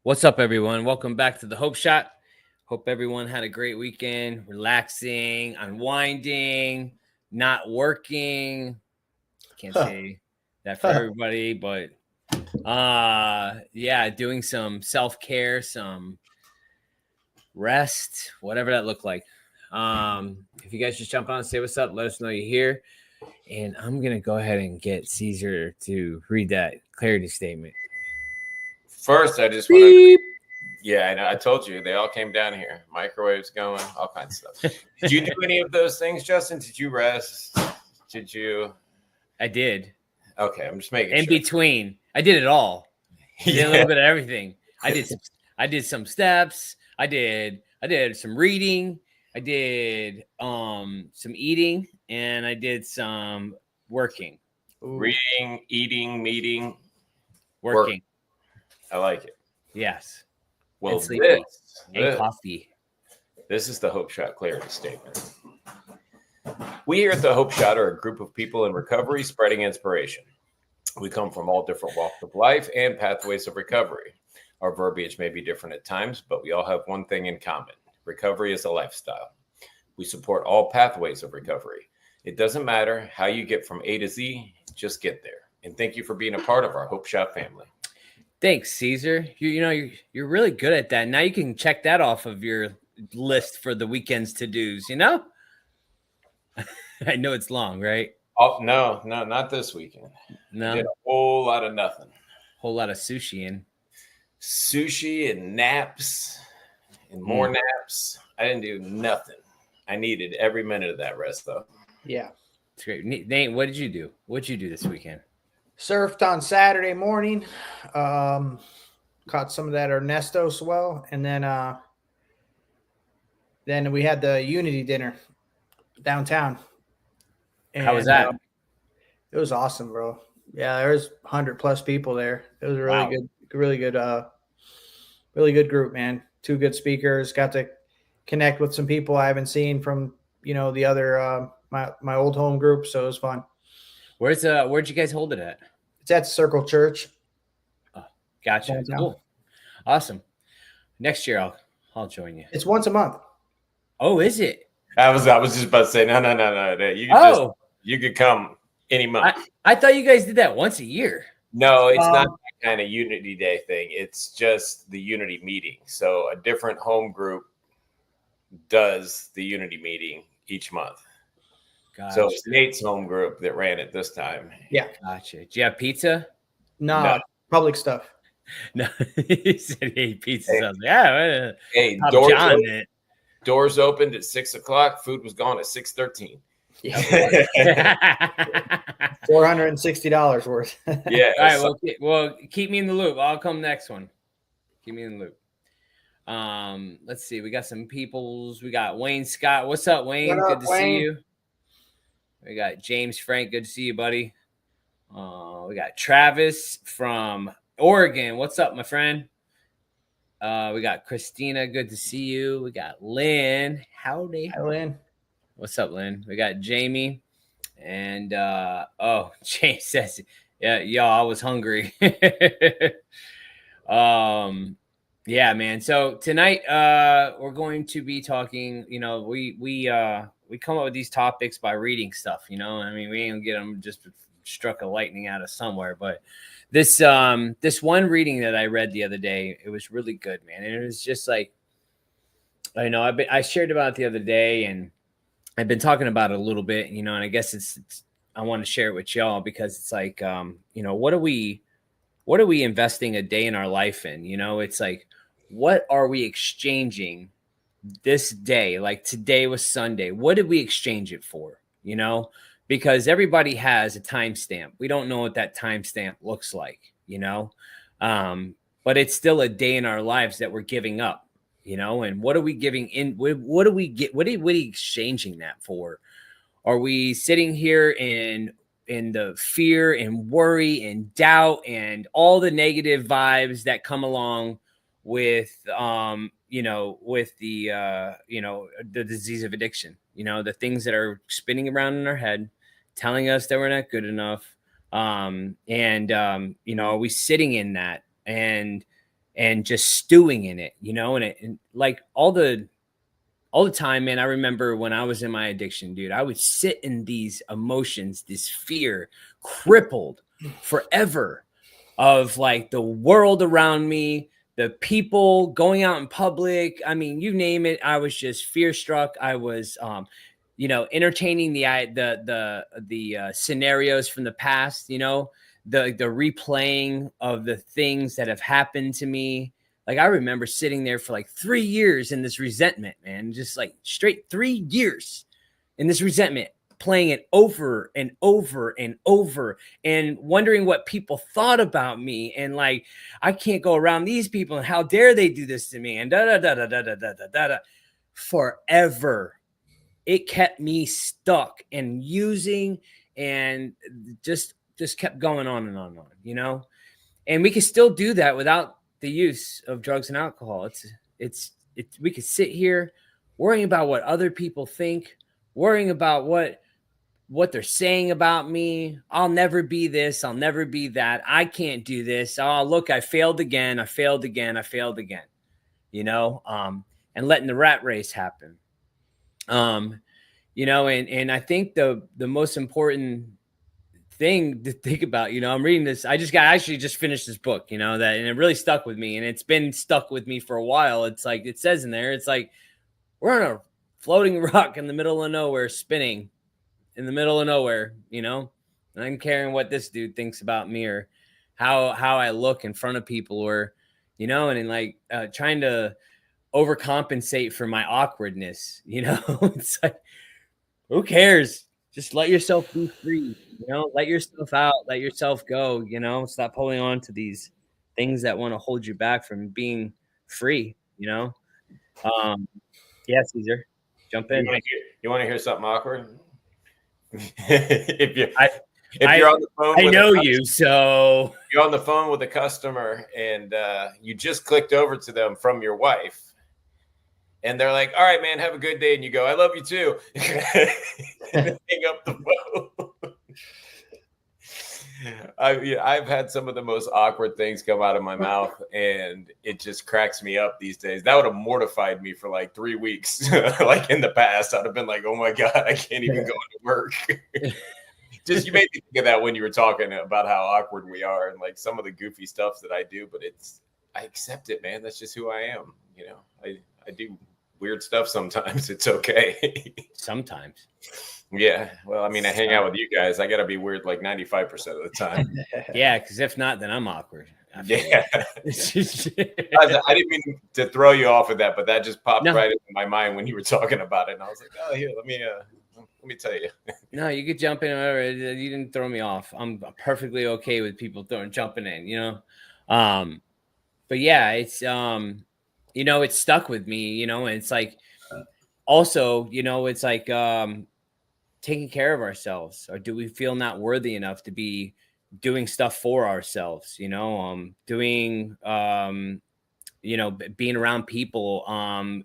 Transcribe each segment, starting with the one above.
What's up, everyone? Welcome back to the Hope Shot. Hope everyone had a great weekend, relaxing, unwinding, not working. Can't say that for everybody, but doing some self-care, some rest, whatever that looked like. If you guys just jump on and say what's up, let us know you're here. And I'm going to go ahead and get Caesar to read that clarity statement. First, I just want to. Yeah, I know. I told you they all came down here. Microwaves going, all kinds of stuff. Did you do any of those things, Justin? Did you rest? Did you? I did. Okay, I'm just making in sure. Between. I did it all. I did a little bit of everything. I did some steps. I did some reading. I did some eating, and I did some working. Ooh. Reading, eating, meeting, working. I like it. Yes. Well, and coffee. This is the Hope Shot clarity statement. We here at the Hope Shot are a group of people in recovery spreading inspiration. We come from all different walks of life and pathways of recovery. Our verbiage may be different at times, but we all have one thing in common. Recovery is a lifestyle. We support all pathways of recovery. It doesn't matter how you get from A to Z, just get there. And thank you for being a part of our Hope Shot family. Thanks, Caesar. You're really good at that. Now you can check that off of your list for the weekend's to-dos, you know? I know it's long, right? Oh, no, not this weekend. No. I did a whole lot of nothing. Whole lot of sushi and naps and more naps. I didn't do nothing. I needed every minute of that rest, though. Yeah. It's great. Nate, what did you do? What'd you do this weekend? Surfed on Saturday morning, caught some of that Ernesto swell, and then we had the Unity dinner downtown. And, how was that? It was awesome, bro. Yeah, there was 100+ people there. It was a really good group, man. 2 good speakers. Got to connect with some people I haven't seen from the other my old home group, so it was fun. Where'd you guys hold it at? It's at Circle Church. Oh, gotcha. Cool. Awesome. Next year I'll join you. It's once a month. Oh, is it? I was just about to say no. You could come any month. I thought you guys did that once a year. No, it's not that kind of Unity Day thing. It's just the Unity meeting. So a different home group does the Unity meeting each month. Gotcha. So it's Nate's home group that ran it this time. Yeah. Gotcha. Do you have pizza? No. Public stuff. No. He said he ate pizza. Hey, yeah. Hey, doors opened at 6:00. Food was gone at 6:13. Yeah. $460 worth. Yeah. All right. Well, keep me in the loop. I'll come next one. Keep me in the loop. Let's see. We got some peoples. We got Wayne Scott. What's up, Wayne? Good to see you. We got James Frank. Good to see you, buddy. We got Travis from Oregon. What's up, my friend? We got Christina. Good to see you. We got Lynn. Howdy. Hi, Lynn. What's up, Lynn? We got Jamie. And, James says, yeah, y'all, I was hungry. Yeah, man. So tonight, we're going to be talking, we come up with these topics by reading stuff, I mean, we ain't get them just struck a lightning out of somewhere, but this one reading that I read the other day, it was really good, man. And it was just like, I shared about it the other day, and I've been talking about it a little bit, and I guess I want to share it with y'all because it's like, what are we investing a day in our life in? It's like, what are we exchanging this day, like today was Sunday, what did we exchange it for? You know, because everybody has a timestamp. We don't know what that timestamp looks like, you know, but it's still a day in our lives that we're giving up, you know. And what are we giving in? What do we get? What are we exchanging that for? Are we sitting here in the fear and worry and doubt and all the negative vibes that come along with you know, with the you know, the disease of addiction, you know, the things that are spinning around in our head telling us that we're not good enough, you know, are we sitting in that and just stewing in it, you know? And like all the time, man. I remember when I was in my addiction, dude, I would sit in these emotions, this fear, crippled forever of like the world around me, the people going out in public. I mean, you name it. I was just fear struck. I was, you know, entertaining the scenarios from the past, you know, the replaying of the things that have happened to me. Like I remember sitting there for like 3 years in this resentment, man, just like straight 3 years in this resentment, playing it over and over and over and wondering what people thought about me. And like, I can't go around these people and how dare they do this to me and da da da da da da da da da da. Forever. It kept me stuck and using and just kept going on and on and on, you know? And we can still do that without the use of drugs and alcohol. It's we could sit here worrying about what other people think, worrying about what they're saying about me. I'll never be this, I'll never be that. I can't do this. Oh, look, I failed again. I failed again. I failed again. You know, and letting the rat race happen. You know, and I think the most important thing to think about, you know, I'm reading this. I actually just finished this book, you know, and it really stuck with me, and it's been stuck with me for a while. It's like, it says in there, it's like, we're on a floating rock in the middle of nowhere, spinning in the middle of nowhere, you know, and I'm caring what this dude thinks about me or how I look in front of people, or, you know, and like trying to overcompensate for my awkwardness, you know. It's like, who cares? Just let yourself be free, you know, let yourself out, let yourself go, you know, stop holding on to these things that want to hold you back from being free, you know? Yeah, Caesar, jump in. You want to hear something awkward? if you're I, on the phone, I know you, so you're on the phone with a customer and you just clicked over to them from your wife. And they're like, all right, man, have a good day. And you go, I love you too. Hang up the phone. I've had some of the most awkward things come out of my mouth, and it just cracks me up these days. That would have mortified me for like 3 weeks. Like in the past, I'd have been like, oh my God, I can't even go to work. Just, you made me think of that when you were talking about how awkward we are and like some of the goofy stuff that I do, but I accept it, man. That's just who I am. You know, I do weird stuff sometimes. It's okay. Sometimes. Yeah. Well, I mean, I hang out with you guys. I got to be weird like 95% of the time. Yeah, because if not, then I'm awkward. Yeah. I didn't mean to throw you off with that, but that just popped right into my mind when you were talking about it. And I was like, oh, here, let me tell you. No, you could jump in. Whatever. You didn't throw me off. I'm perfectly okay with people jumping in, you know? But yeah, it's, you know, it's stuck with me, you know, and it's like, also, you know, it's like, taking care of ourselves, or do we feel not worthy enough to be doing stuff for ourselves, you know, doing, you know, being around people,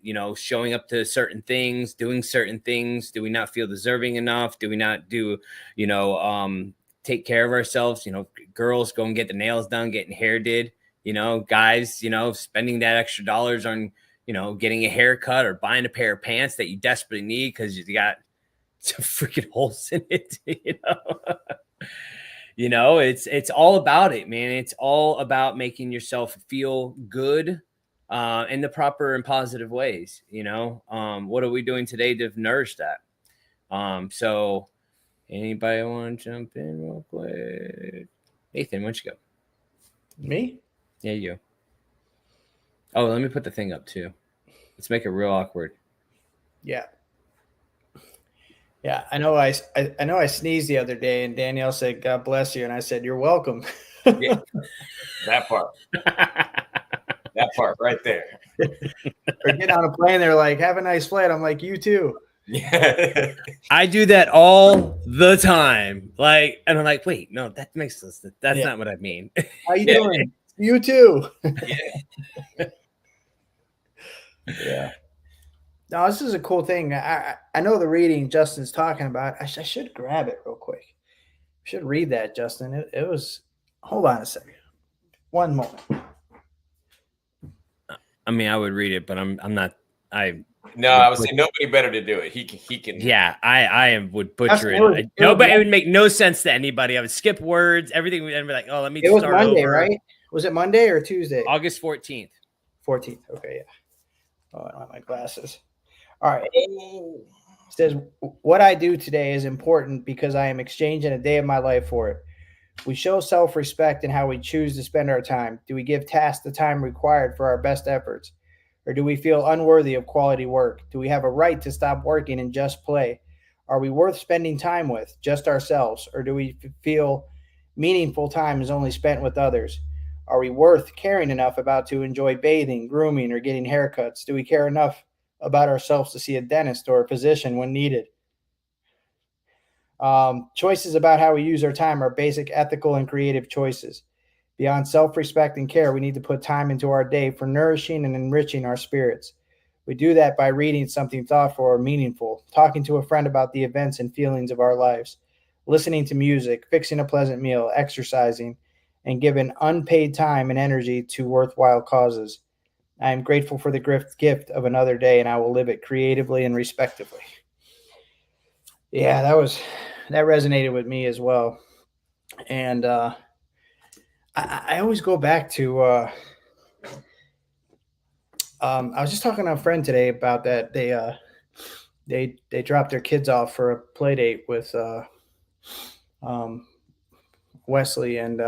you know, showing up to certain things, doing certain things. Do we not feel deserving enough? Do we not do, you know, take care of ourselves? You know, girls go and get the nails done, getting hair did, you know, guys, you know, spending that extra dollars on, you know, getting a haircut or buying a pair of pants that you desperately need because you got some freaking holes in it, you know. You know, it's all about it, man. It's all about making yourself feel good in the proper and positive ways, you know. What are we doing today to nourish that? So anybody want to jump in real quick? Nathan, why don't you go? Me? Yeah, you. Oh, let me put the thing up too. Let's make it real awkward. Yeah. Yeah, I know. I know. I sneezed the other day, and Danielle said, "God bless you," and I said, "You're welcome." Yeah, that part. That part right there. Or get on a plane, they're like, "Have a nice flight." I'm like, "You too." Yeah. I do that all the time. Like, and I'm like, wait, no, that makes sense. That's not what I mean. How you doing? You too. Yeah. Yeah. No, this is a cool thing. I know the reading Justin's talking about. I should grab it real quick. I should read that, Justin. It was. Hold on a second. One moment. I mean, I would read it, but I'm not. I would say nobody better to do it. He can. Yeah, I would butcher it. It would make no sense to anybody. I would skip words, everything. I'd be like, oh, let me. It was start Monday, over. right? Was it Monday or Tuesday? August 14th. 14th. Okay, yeah. Oh, I don't have my glasses. All right. It says, what I do today is important because I am exchanging a day of my life for it. We show self-respect in how we choose to spend our time. Do we give tasks the time required for our best efforts? Or do we feel unworthy of quality work? Do we have a right to stop working and just play? Are we worth spending time with, just ourselves? Or do we feel meaningful time is only spent with others? Are we worth caring enough about to enjoy bathing, grooming, or getting haircuts? Do we care enough about ourselves to see a dentist or a physician when needed? Choices about how we use our time are basic ethical and creative choices. Beyond self-respect and care, we need to put time into our day for nourishing and enriching our spirits. We do that by reading something thoughtful or meaningful, talking to a friend about the events and feelings of our lives, listening to music, fixing a pleasant meal, exercising, and giving unpaid time and energy to worthwhile causes. I am grateful for the gift of another day, and I will live it creatively and respectively. Yeah, that resonated with me as well. And I always go back to I was just talking to a friend today about that. They dropped their kids off for a play date with Wesley, and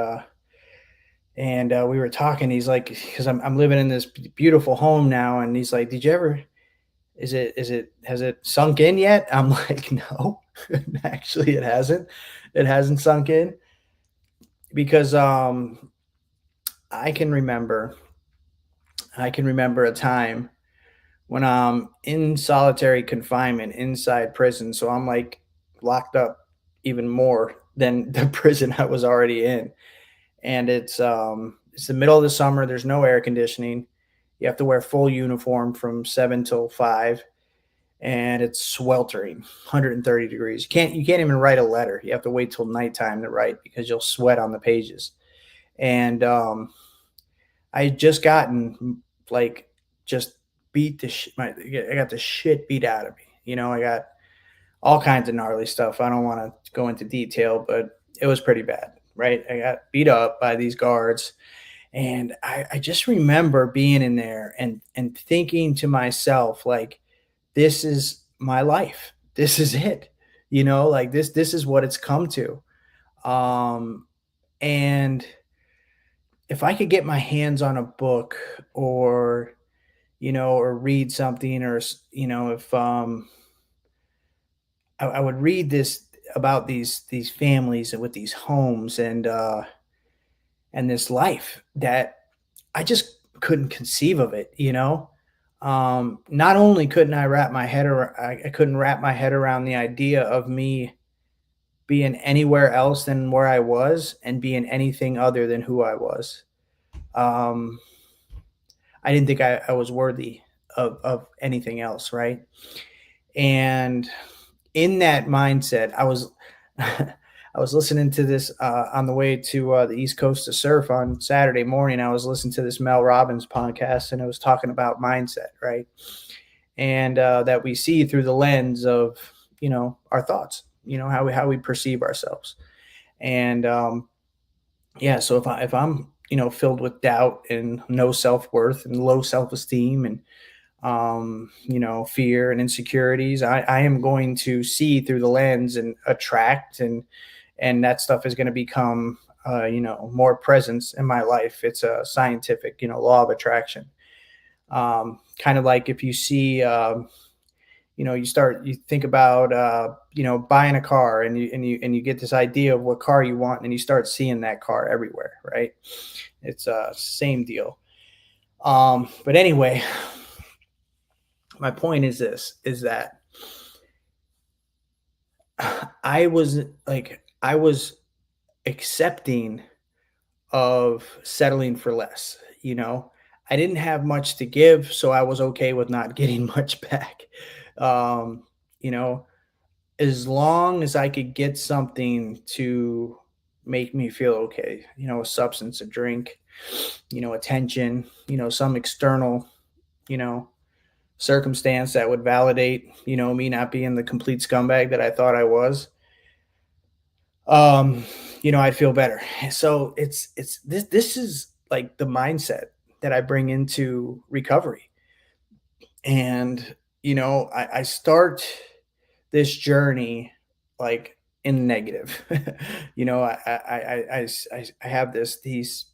we were talking. He's like, because I'm living in this beautiful home now, and he's like, did you ever, has it sunk in yet? I'm like, no, actually it hasn't sunk in, because I can remember a time when I'm in solitary confinement inside prison. So I'm like locked up even more than the prison I was already in. And it's the middle of the summer. There's no air conditioning. You have to wear full uniform from 7 till 5. And it's sweltering, 130 degrees. You can't even write a letter. You have to wait till nighttime to write because you'll sweat on the pages. And I had just gotten beat the shit. I got the shit beat out of me. You know, I got all kinds of gnarly stuff. I don't want to go into detail, but it was pretty bad, right? I got beat up by these guards. And I just remember being in there and thinking to myself, like, this is my life. This is it. You know, like this is what it's come to. And if I could get my hands on a book or read something, or, if I would read this about these families and with these homes and this life that I just couldn't conceive of it, not only couldn't I wrap my head around, I couldn't wrap my head around the idea of me being anywhere else than where I was and being anything other than who I was. I didn't think I was worthy of anything else. Right. And in that mindset, I was listening to this on the way to the East Coast to surf on Saturday morning. I was listening to this Mel Robbins podcast, and it was talking about mindset, right? And that we see through the lens of, our thoughts, how we perceive ourselves. And so if I'm, filled with doubt and no self-worth and low self-esteem and fear and insecurities, I am going to see through the lens and attract, and that stuff is going to become, more presence in my life. It's a scientific, law of attraction. Kind of like if you see, you think about, buying a car, and you get this idea of what car you want, and you start seeing that car everywhere, right? It's same deal. But anyway, my point is that I was accepting of settling for less. I didn't have much to give, so I was okay with not getting much back. Um, you know, as long as I could get something to make me feel okay, a substance, a drink, attention, some external, you know, circumstance that would validate, me not being the complete scumbag that I thought I was, I'd feel better. So this is like the mindset that I bring into recovery. And, I start this journey like in negative. I have these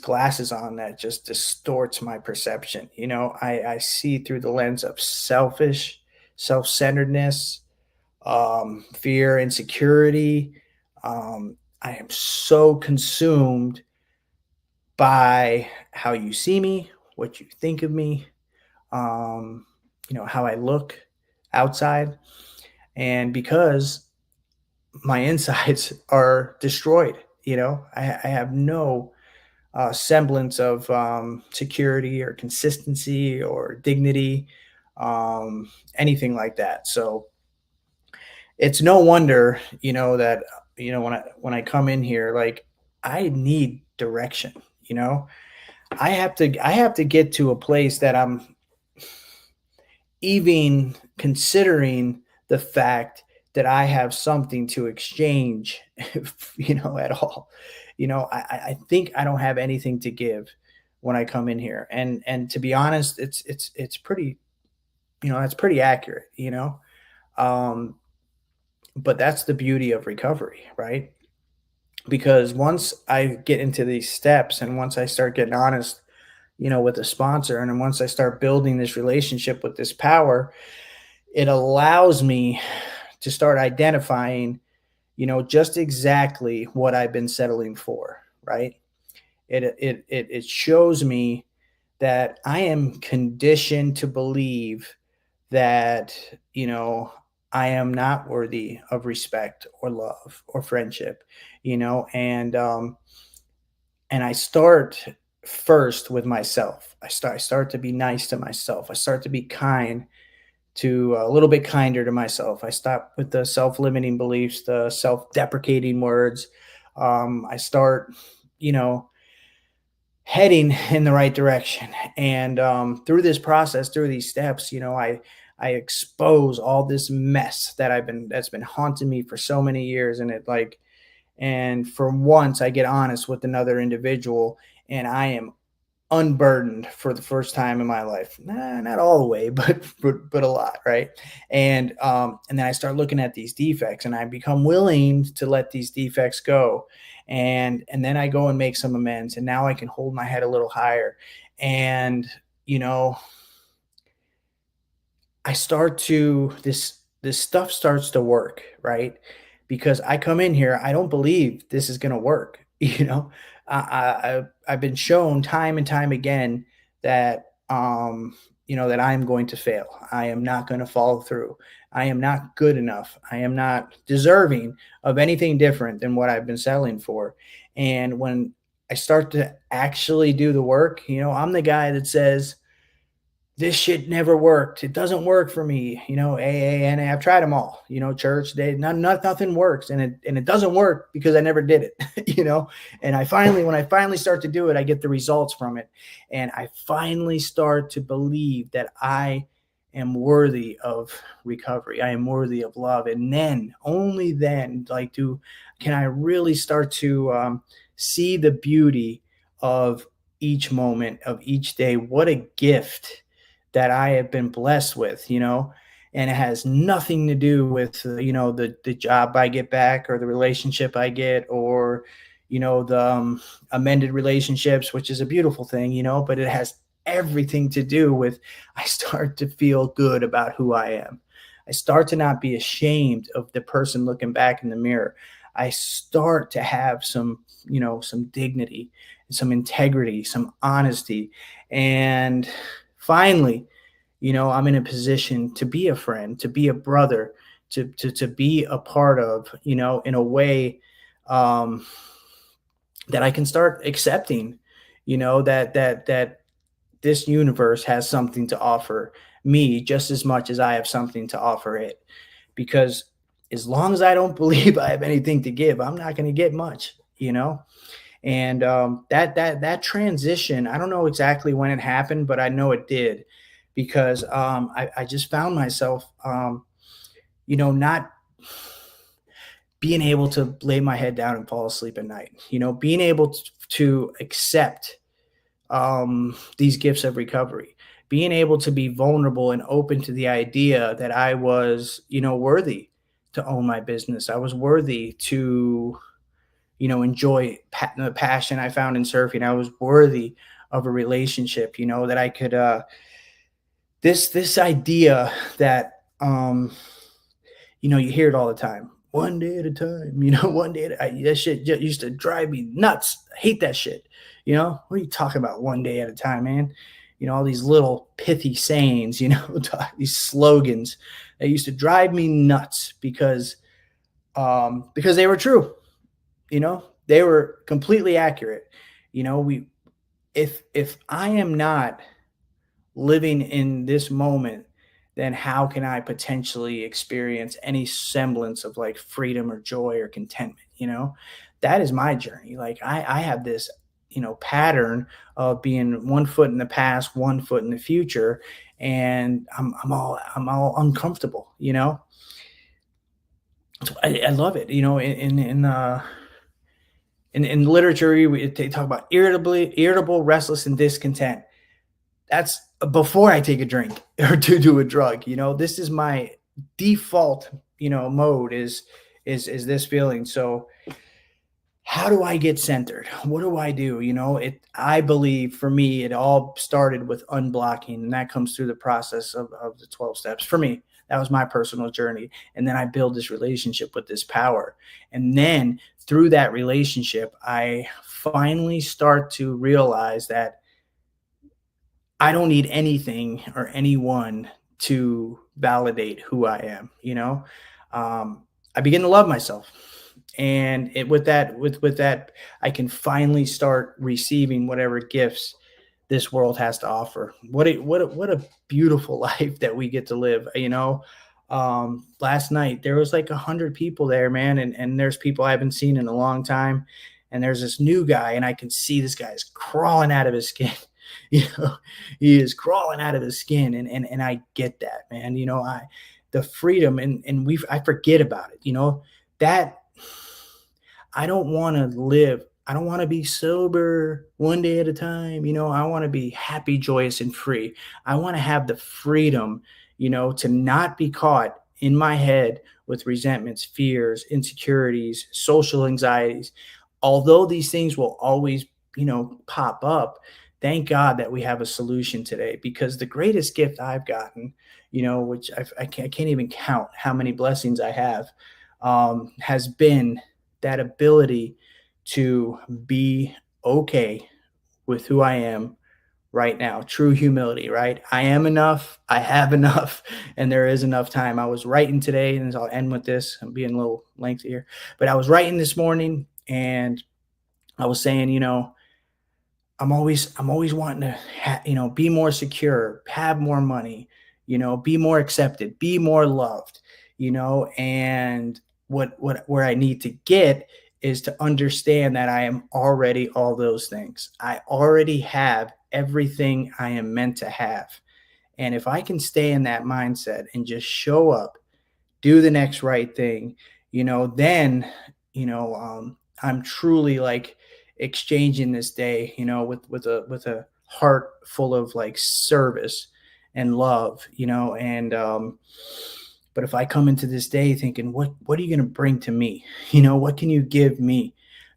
glasses on that just distorts my perception. I see through the lens of self-centeredness, fear, insecurity. I am so consumed by how you see me, what you think of me, how I look outside. And because my insides are destroyed, I have no semblance of security or consistency or dignity, anything like that. So it's no wonder, that, when I come in here, like, I need direction. I have to get to a place that I'm even considering the fact that I have something to exchange, at all. I think I don't have anything to give when I come in here. And to be honest, it's pretty, that's pretty accurate, but that's the beauty of recovery, right? Because once I get into these steps, and once I start getting honest, with a sponsor, and then once I start building this relationship with this power, it allows me to start identifying, just exactly what I've been settling for, right? It shows me that I am conditioned to believe that, I am not worthy of respect or love or friendship, and I start first with myself. I start to be nice to myself. I start to be kind to a little bit kinder to myself. I stop with the self-limiting beliefs, the self-deprecating words. I start, heading in the right direction. And through this process, through these steps, I expose all this mess that's been haunting me for so many years. And for once I get honest with another individual, and I am unburdened for the first time in my life. Not all the way, but a lot, right? And then I start looking at these defects, and I become willing to let these defects go. And then I go and make some amends, and now I can hold my head a little higher. And I start to this stuff starts to work, right? Because I come in here, I don't believe this is going to work. I've been shown time and time again that that I am going to fail. I am not going to follow through. I am not good enough. I am not deserving of anything different than what I've been settling for. And when I start to actually do the work, I'm the guy that says, this shit never worked. It doesn't work for me. AA, NA, I've tried them all, church, nothing works. And it doesn't work because I never did it, and when I finally start to do it, I get the results from it. And I finally start to believe that I am worthy of recovery. I am worthy of love. And then, only then, can I really start to see the beauty of each moment, of each day. What a gift that I have been blessed with, and it has nothing to do with, the job I get back, or the relationship I get, or, the amended relationships, which is a beautiful thing, but it has everything to do with, I start to feel good about who I am. I start to not be ashamed of the person looking back in the mirror. I start to have some dignity, some integrity, some honesty. And finally, I'm in a position to be a friend, to be a brother, to be a part of, in a way that I can start accepting, that this universe has something to offer me just as much as I have something to offer it. Because as long as I don't believe I have anything to give, I'm not going to get much, And that transition, I don't know exactly when it happened, but I know it did, because I just found myself, not being able to lay my head down and fall asleep at night, being able to accept these gifts of recovery, being able to be vulnerable and open to the idea that I was, worthy to own my business. I was worthy to, enjoy the passion I found in surfing. I was worthy of a relationship, that I could, this idea that, you hear it all the time, one day at a time, one day that shit used to drive me nuts. I hate that shit. What are you talking about, one day at a time, man? All these little pithy sayings, these slogans that used to drive me nuts because they were true. They were completely accurate. If I am not living in this moment, then how can I potentially experience any semblance of like freedom or joy or contentment? That is my journey. Like I have this, pattern of being 1 foot in the past, 1 foot in the future. And I'm all uncomfortable, So I love it. In literature, they talk about irritable, restless, and discontent. That's before I take a drink or to do a drug. This is my default, mode is this feeling. So how do I get centered? What do I do? I believe for me, it all started with unblocking, and that comes through the process of the 12 steps. For me, that was my personal journey. And then I build this relationship with this power. And then through that relationship, I finally start to realize that I don't need anything or anyone to validate who I am. I begin to love myself. And with that, I can finally start receiving whatever gifts this world has to offer. What a beautiful life that we get to live. Last night there was like 100 people there, man, and there's people I haven't seen in a long time, and there's this new guy, and I can see this guy is crawling out of his skin. He is crawling out of his skin, and I get that, man. The freedom, and I forget about it. That. I don't want to live. I don't want to be sober one day at a time. I want to be happy, joyous, and free. I want to have the freedom, to not be caught in my head with resentments, fears, insecurities, social anxieties. Although these things will always, pop up, thank God that we have a solution today, because the greatest gift I've gotten, which I can't even count how many blessings I have, has been that ability to be okay with who I am right now. True humility, right? I am enough. I have enough, and there is enough time. I was writing today, and I'll end with this. I'm being a little lengthy here, but I was writing this morning, and I was saying, I'm always wanting to, be more secure, have more money, be more accepted, be more loved, and where I need to get is to understand that I am already all those things. I already have everything I am meant to have. And if I can stay in that mindset and just show up, do the next right thing, then, I'm truly like exchanging this day, with a heart full of like service and love, but if I come into this day thinking, what are you going to bring to me? What can you give me?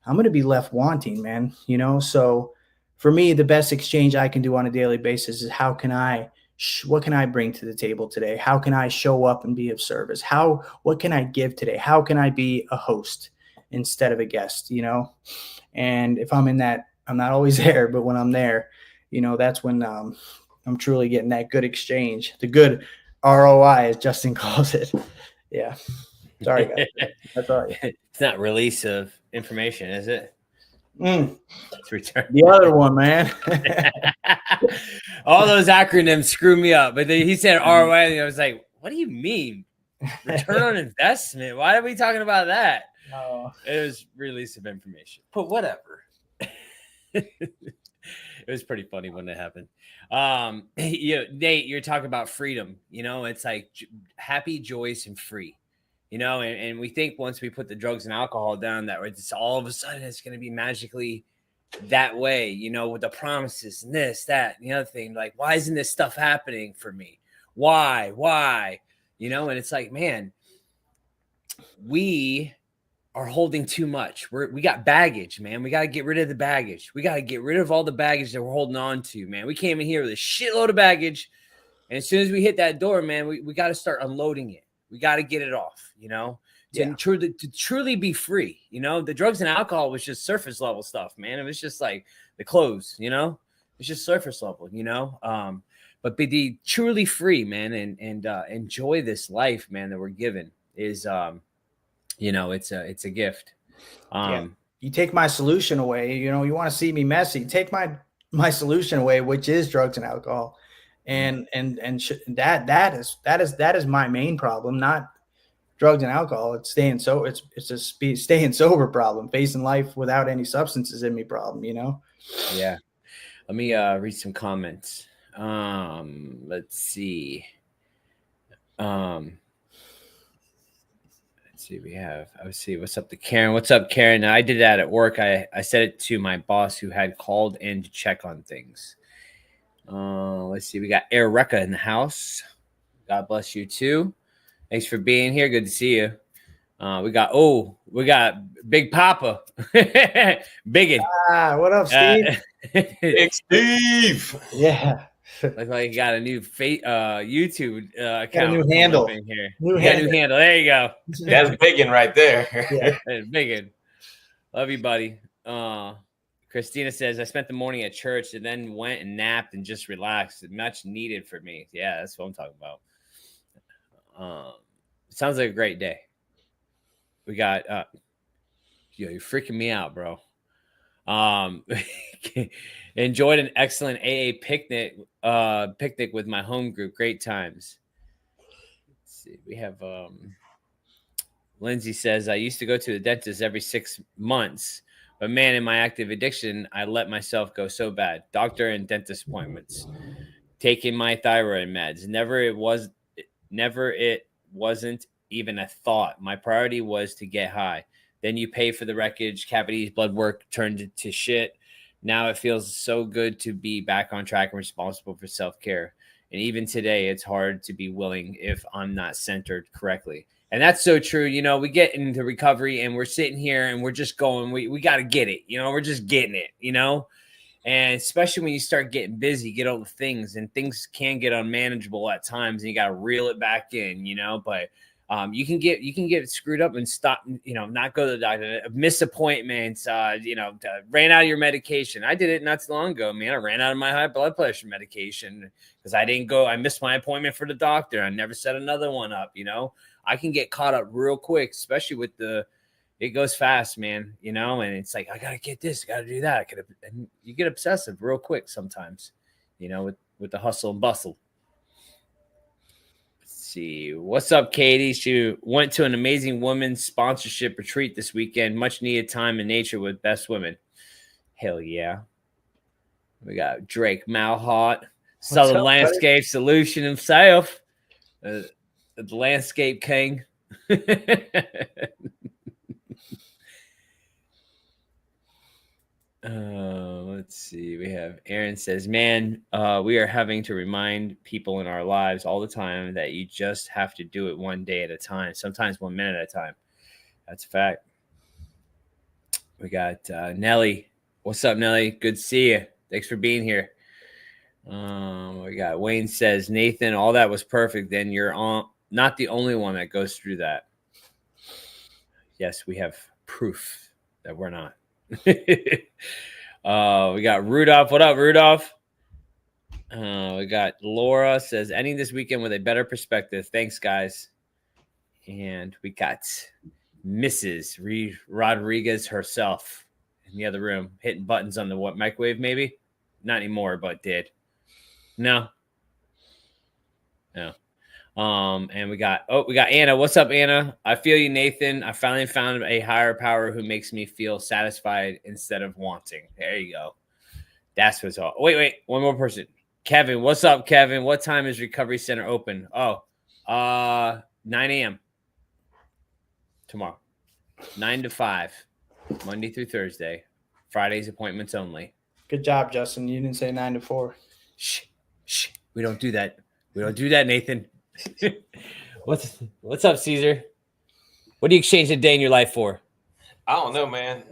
I'm going to be left wanting, man. So for me, the best exchange I can do on a daily basis is what can I bring to the table today? How can I show up and be of service? What can I give today? How can I be a host instead of a guest? And if I'm in that, I'm not always there, but when I'm there, that's when I'm truly getting that good exchange, the good ROI, as Justin calls it. Yeah. Sorry, guys. That's all right. It's not release of information, is it? It's return. The other one, man. All those acronyms screw me up. But he said ROI, and I was like, what do you mean? Return on investment? Why are we talking about that? It was release of information. But whatever. It was pretty funny when it happened. Nate, you're talking about freedom. It's like happy, joyous, and free. And we think once we put the drugs and alcohol down that it's all of a sudden it's going to be magically that way, with the promises and this, that, and the other thing. Like, why isn't this stuff happening for me? Why? And it's like, man, we are holding too much. We got baggage, man. We got to get rid of the baggage. We got to get rid of all the baggage that we're holding on to, man. We came in here with a shitload of baggage. And as soon as we hit that door, man, we got to start unloading it. We got to get it off, to truly be free. The drugs and alcohol was just surface level stuff, man. It was just like the clothes, it's just surface level, but be truly free, man. And enjoy this life, man, that we're given is, it's a gift. You take my solution away, you want to see me messy, take my solution away, which is drugs and alcohol. And that is my main problem, not drugs and alcohol. It's staying staying sober problem, facing life without any substances in me problem, Yeah. Let me read some comments. Let's see. What's up to Karen? What's up, Karen? I did that at work. I said it to my boss who had called in to check on things. Let's see. We got Erica in the house. God bless you too. Thanks for being here. Good to see you. We got Big Papa. Biggin. What up, Steve? Big Steve. Yeah. Look like you got a new YouTube account. Got a new handle in here. New handle. There you go. That's Biggin right there. Yeah. Biggin. Love you, buddy. Christina says, I spent the morning at church and then went and napped and just relaxed. Much needed for me. Yeah, that's what I'm talking about. Sounds like a great day. We got, you're freaking me out, bro. Enjoyed an excellent AA picnic with my home group. Great times. Let's see. We have, Lindsay says, I used to go to the dentist every 6 months. But man, in my active addiction, I let myself go so bad. Doctor and dentist appointments, taking my thyroid meds. It wasn't even a thought. My priority was to get high. Then you pay for the wreckage, cavities, blood work turned to shit. Now it feels so good to be back on track and responsible for self-care. And even today, it's hard to be willing if I'm not centered correctly. And that's so true. We get into recovery and we're sitting here and we're just going, we got to get it. We're just getting it, and especially when you start getting busy, get all the things and things can get unmanageable at times and you got to reel it back in, but you can get screwed up and stop, not go to the doctor, miss appointments, ran out of your medication. I did it not too long ago, man. I ran out of my high blood pressure medication because I missed my appointment for the doctor. I never set another one up, I can get caught up real quick, especially with it goes fast, man, and it's like, I got to get this, got to do that. And you get obsessive real quick sometimes, with the hustle and bustle. Let's see. What's up, Katie? She went to an amazing women's sponsorship retreat this weekend. Much needed time in nature with best women. Hell yeah. We got Drake Malhot, Southern Landscape Solution himself. The landscape king. Let's see. We have Aaron says, man, we are having to remind people in our lives all the time that you just have to do it one day at a time, sometimes 1 minute at a time. That's a fact. We got Nelly. What's up, Nelly? Good to see you. Thanks for being here. We got Wayne says, Nathan, all that was perfect. Then you're not the only one that goes through that. Yes, we have proof that we're not. We got Rudolph. What up, Rudolph? We got Laura says, ending this weekend with a better perspective. Thanks, guys. And we got Mrs. Rodriguez herself in the other room, hitting buttons on the microwave, maybe? Not anymore, but did. No. And we got Anna. What's up, Anna? I feel you, Nathan. I finally found a higher power who makes me feel satisfied instead of wanting. There you go. That's what's all. Wait. One more person. Kevin. What's up, Kevin? What time is Recovery Center open? 9 a.m. tomorrow. 9 to 5. Monday through Thursday. Fridays appointments only. Good job, Justin. You didn't say 9 to 4. Shh. We don't do that. We don't do that, Nathan. What's up, Caesar? What do you exchange a day in your life for? I don't know, man.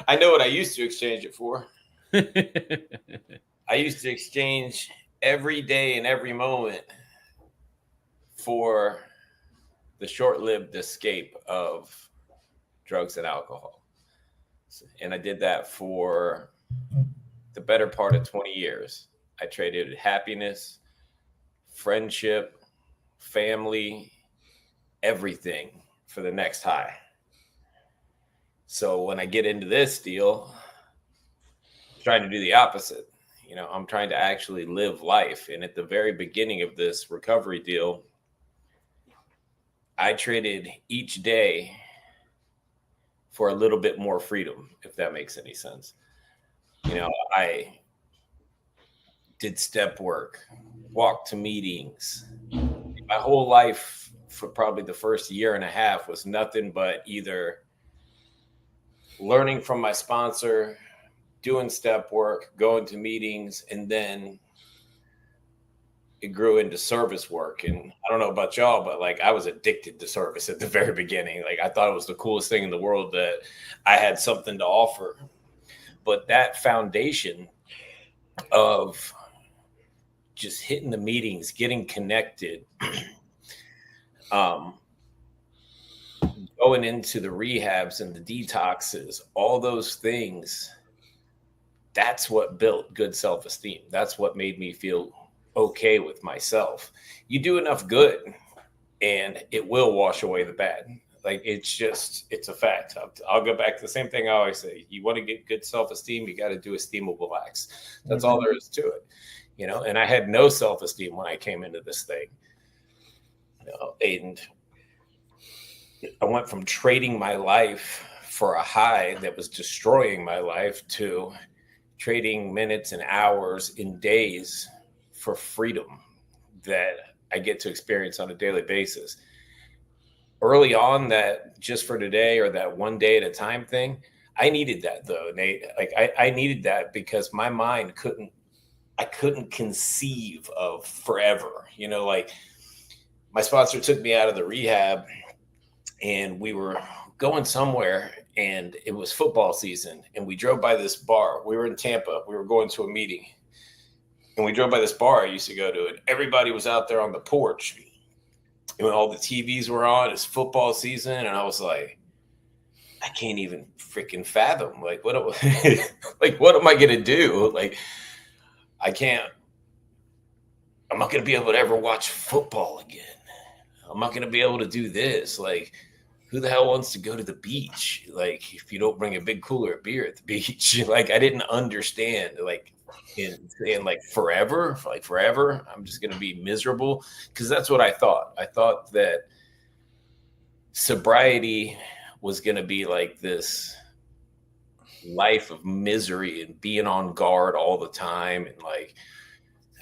I know what I used to exchange it for. I used to exchange every day and every moment for the short-lived escape of drugs and alcohol. And I did that for the better part of 20 years. I traded happiness, friendship, family, everything for the next high. So when I get into this deal, I'm trying to do the opposite. You know, I'm trying to actually live life. And at the very beginning of this recovery deal, I traded each day for a little bit more freedom, if that makes any sense. You know, I did step work, walked to meetings. My whole life for probably the first year and a half was nothing but either learning from my sponsor, doing step work, going to meetings, and then it grew into service work. And I don't know about y'all, but like I was addicted to service at the very beginning. Like I thought it was the coolest thing in the world that I had something to offer. But that foundation of just hitting the meetings, getting connected, going into the rehabs and the detoxes, all those things, that's what built good self-esteem. That's what made me feel okay with myself. You do enough good and it will wash away the bad. Like it's a fact. I'll go back to the same thing I always say. You want to get good self-esteem, you got to do esteemable acts. That's all there is to it. You know, and I had no self-esteem when I came into this thing. You know, and I went from trading my life for a high that was destroying my life to trading minutes and hours in days for freedom that I get to experience on a daily basis. Early on, that just for today or that one day at a time thing, I needed that though, Nate. Like I needed that because my mind I couldn't conceive of forever. You know, like my sponsor took me out of the rehab and we were going somewhere and it was football season and we drove by this bar. We were in Tampa. We were going to a meeting and we drove by this bar I used to go to and everybody was out there on the porch. And when all the TVs were on, it's football season. And I was like, I can't even freaking fathom. Like, what am I going to do? Like, I'm not going to be able to ever watch football again. I'm not going to be able to do this. Like, who the hell wants to go to the beach? Like, if you don't bring a big cooler of beer at the beach, like, I didn't understand, like, in like forever, I'm just going to be miserable. Cause that's what I thought. I thought that sobriety was going to be like this life of misery and being on guard all the time. And like,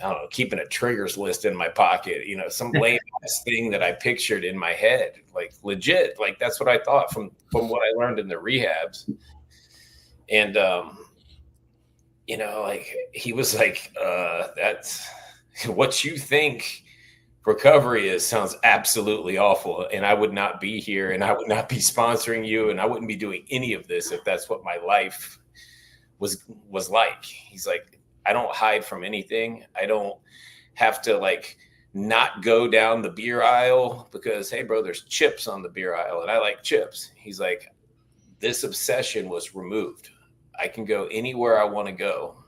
I don't know, keeping a triggers list in my pocket, you know, some lame ass thing that I pictured in my head, like legit, like that's what I thought from what I learned in the rehabs. And, you know, like he was like, that's what you think recovery sounds absolutely awful, and I would not be here, and I would not be sponsoring you, and I wouldn't be doing any of this if that's what my life was like. He's like, I don't hide from anything. I don't have to like not go down the beer aisle because, hey bro, there's chips on the beer aisle and I like chips. He's like, this obsession was removed. I can go anywhere I want to go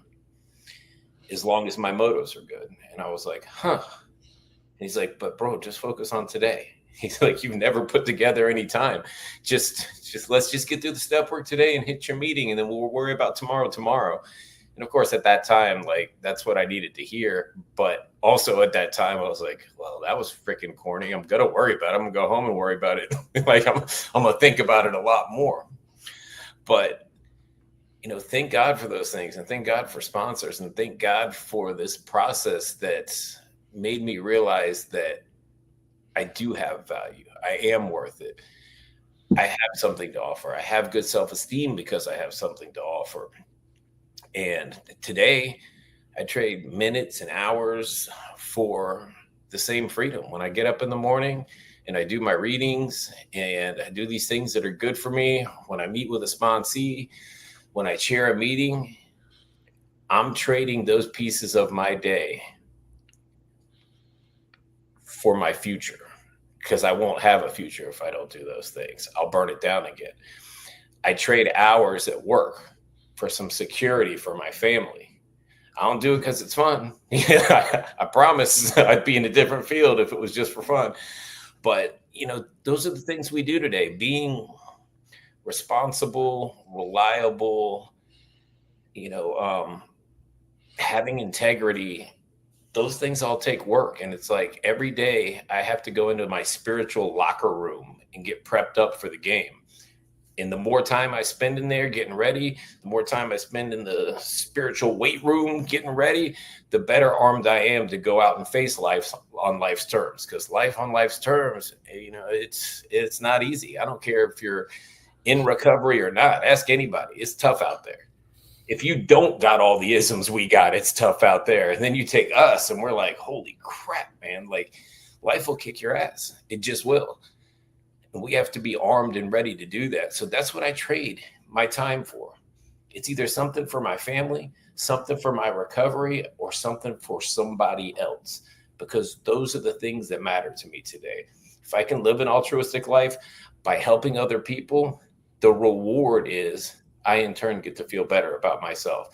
as long as my motives are good. And I was like, huh. And he's like, but bro, just focus on today. He's like, you've never put together any time. Just let's just get through the step work today and hit your meeting, and then we'll worry about tomorrow. And of course, at that time, like, that's what I needed to hear. But also at that time, I was like, well, that was freaking corny. I'm going to worry about it. I'm going to go home and worry about it. Like, I'm going to think about it a lot more. But, you know, thank God for those things, and thank God for sponsors, and thank God for this process that made me realize that I do have value. I am worth it. I have something to offer. I have good self-esteem because I have something to offer. And today I trade minutes and hours for the same freedom. When I get up in the morning and I do my readings and I do these things that are good for me, when I meet with a sponsee, when I chair a meeting, I'm trading those pieces of my day for my future, because I won't have a future if I don't do those things. I'll burn it down again. I trade hours at work for some security for my family. I don't do it because it's fun. I promise I'd be in a different field if it was just for fun. But, you know, those are the things we do today. Being responsible, reliable, you know, having integrity, those things all take work. And it's like every day I have to go into my spiritual locker room and get prepped up for the game. And the more time I spend in there getting ready, the more time I spend in the spiritual weight room getting ready, the better armed I am to go out and face life on life's terms. Because life on life's terms, you know, it's not easy. I don't care if you're in recovery or not. Ask anybody. It's tough out there. If you don't got all the isms we got, it's tough out there. And then you take us and we're like, holy crap, man. Like, life will kick your ass. It just will. And we have to be armed and ready to do that. So that's what I trade my time for. It's either something for my family, something for my recovery, or something for somebody else, because those are the things that matter to me today. If I can live an altruistic life by helping other people, the reward is I in turn get to feel better about myself.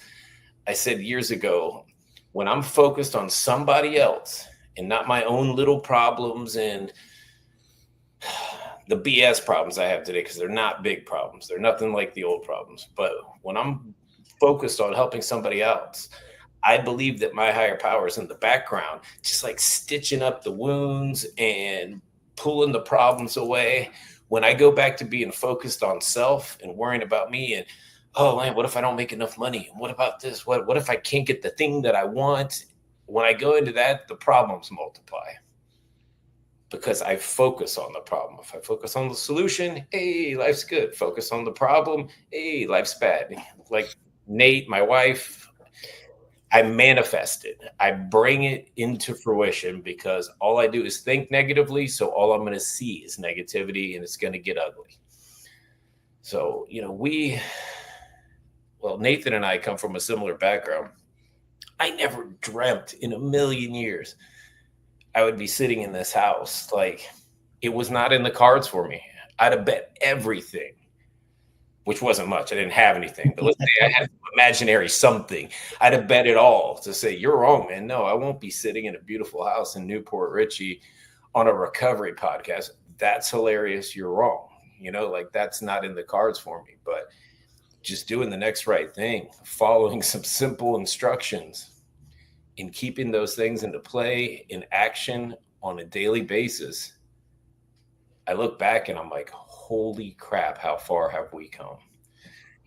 I said years ago, when I'm focused on somebody else and not my own little problems and the BS problems I have today, because they're not big problems. They're nothing like the old problems. But when I'm focused on helping somebody else, I believe that my higher power is in the background, just like stitching up the wounds and pulling the problems away. When I go back to being focused on self and worrying about me and, oh man, what if I don't make enough money? What about this? What if I can't get the thing that I want? When I go into that, the problems multiply because I focus on the problem. If I focus on the solution, hey, life's good. Focus on the problem, hey, life's bad. Like Nate, my wife, I manifest it. I bring it into fruition because all I do is think negatively. So all I'm going to see is negativity, and it's going to get ugly. So, you know, Nathan and I come from a similar background. I never dreamt in a million years I would be sitting in this house. Like, it was not in the cards for me. I'd have bet everything, which wasn't much. I didn't have anything, but let's say I had imaginary something. I'd have bet it all to say, you're wrong, man. No, I won't be sitting in a beautiful house in Newport Richie on a recovery podcast. That's hilarious. You're wrong. You know, like, that's not in the cards for me. But just doing the next right thing, following some simple instructions, and keeping those things into play, in action on a daily basis, I look back and I'm like, holy crap, how far have we come?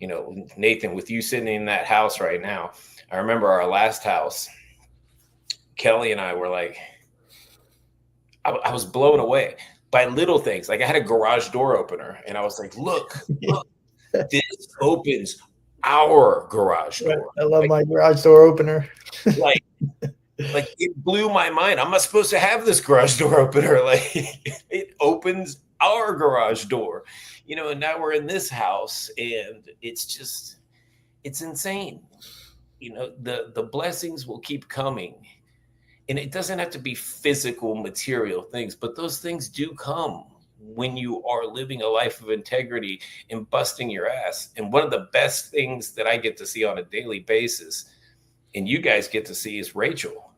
You know, Nathan, with you sitting in that house right now, I remember our last house, Kelly and I were like, I was blown away by little things. Like, I had a garage door opener and I was like, look, this opens our garage door. I love my garage door opener. Like, Like, it blew my mind. I'm not supposed to have this garage door opener. Like, it opens our garage door, and now we're in this house, and it's insane. The blessings will keep coming, and it doesn't have to be physical, material things, but those things do come when you are living a life of integrity and busting your ass. And one of the best things that I get to see on a daily basis, and you guys get to see, is Rachel.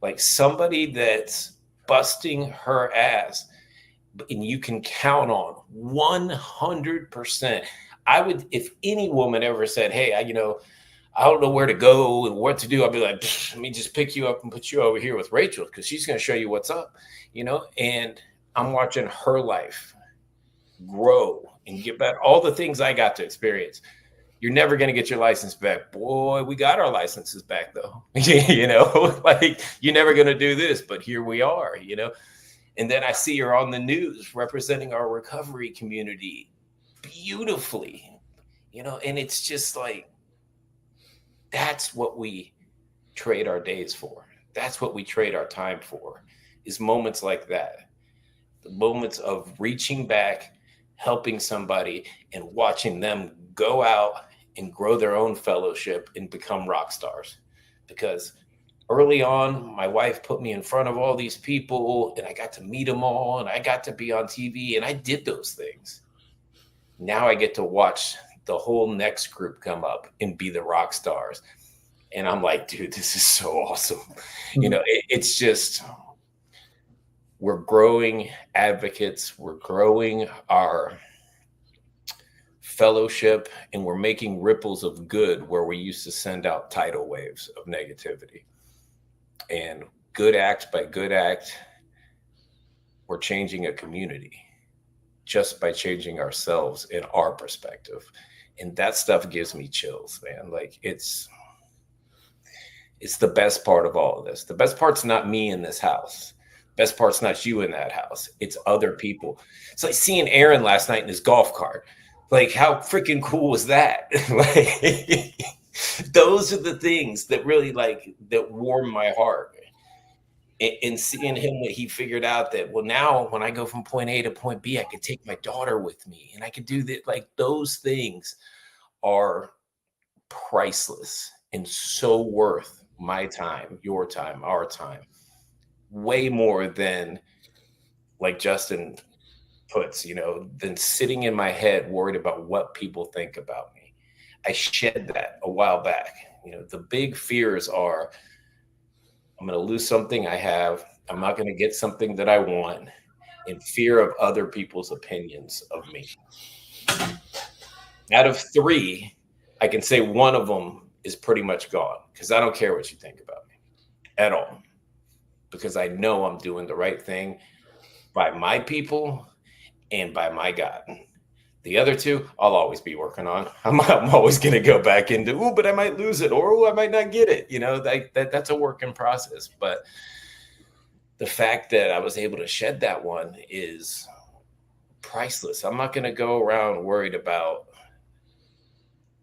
Like, somebody that's busting her ass, and you can count on 100%. If any woman ever said, hey, I don't know where to go and what to do, I'd be like, let me just pick you up and put you over here with Rachel, because she's going to show you what's up, and I'm watching her life grow and get back all the things I got to experience. You're never going to get your license back. Boy, we got our licenses back, though. Like, you're never going to do this, but here we are, And then I see her on the news representing our recovery community beautifully, and it's just like, that's what we trade our days for. That's what we trade our time for, is moments like that. The moments of reaching back, helping somebody, and watching them go out and grow their own fellowship and become rock stars. Because early on, my wife put me in front of all these people, and I got to meet them all, and I got to be on TV, and I did those things. Now I get to watch the whole next group come up and be the rock stars. And I'm like, dude, this is so awesome. It's just, we're growing advocates, we're growing our fellowship, and we're making ripples of good where we used to send out tidal waves of negativity. And good act by good act, we're changing a community just by changing ourselves in our perspective. And that stuff gives me chills, man. Like, it's the best part of all of this. The best part's not me in this house. Best part's not you in that house. It's other people. It's like seeing Aaron last night in his golf cart. Like, how freaking cool was that? Like, those are the things that really, like, that warm my heart. And seeing him, that he figured out that, well, now when I go from point A to point B, I could take my daughter with me, and I could do that. Like, those things are priceless and so worth my time, your time, our time, way more than, like Justin puts, than sitting in my head worried about what people think about me. I shed that a while back. The big fears are, I'm going to lose something I have. I'm not going to get something that I want, in fear of other people's opinions of me. Out of 3, I can say one of them is pretty much gone, because I don't care what you think about me at all, because I know I'm doing the right thing by my people and by my God. The other 2, I'll always be working on. I'm always going to go back into, but I might lose it, or I might not get it. That's a work in process. But the fact that I was able to shed that one is priceless. I'm not going to go around worried about,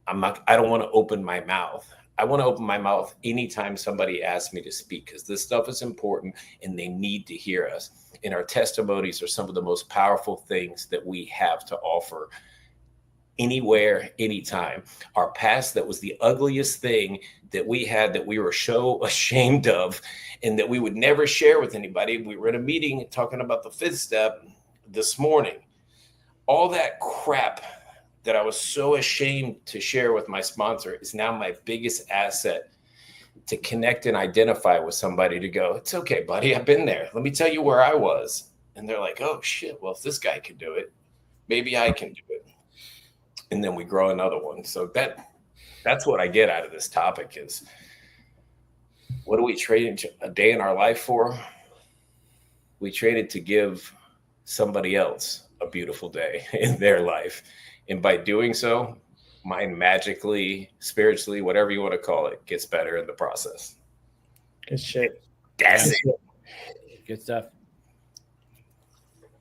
I don't want to open my mouth. I want to open my mouth anytime somebody asks me to speak, because this stuff is important and they need to hear us. And our testimonies are some of the most powerful things that we have to offer anywhere, anytime. Our past, that was the ugliest thing that we had, that we were so ashamed of, and that we would never share with anybody. We were in a meeting talking about the 5th step this morning. All that crap that I was so ashamed to share with my sponsor is now my biggest asset, to connect and identify with somebody, to go, it's okay, buddy, I've been there. Let me tell you where I was. And they're like, oh shit, well, if this guy can do it, maybe I can do it. And then we grow another one. So that's what I get out of this topic is, what do we trade a day in our life for? We traded to give somebody else a beautiful day in their life. And by doing so, mine magically, spiritually, whatever you want to call it, gets better in the process. Good shit. That's it. Good stuff.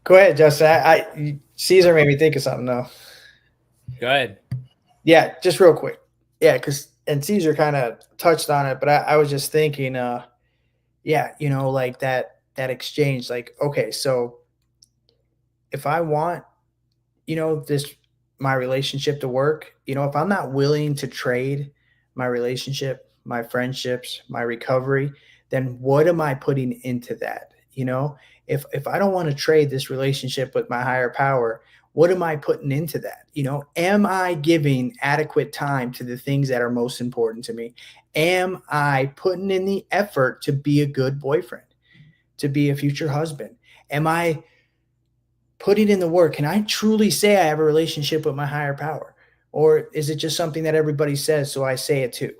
Go ahead, Justin. Caesar made me think of something though. Go ahead. Yeah, just real quick. Yeah, and Caesar kind of touched on it, but I was just thinking, yeah, like that exchange, like, okay, so if I want, this, my relationship to work, if I'm not willing to trade my relationship, my friendships, my recovery, then what am I putting into that? If I don't want to trade this relationship with my higher power, what am I putting into that? Am I giving adequate time to the things that are most important to me? Am I putting in the effort to be a good boyfriend, to be a future husband? Am I putting in the work? Can I truly say I have a relationship with my higher power? Or is it just something that everybody says, so I say it too?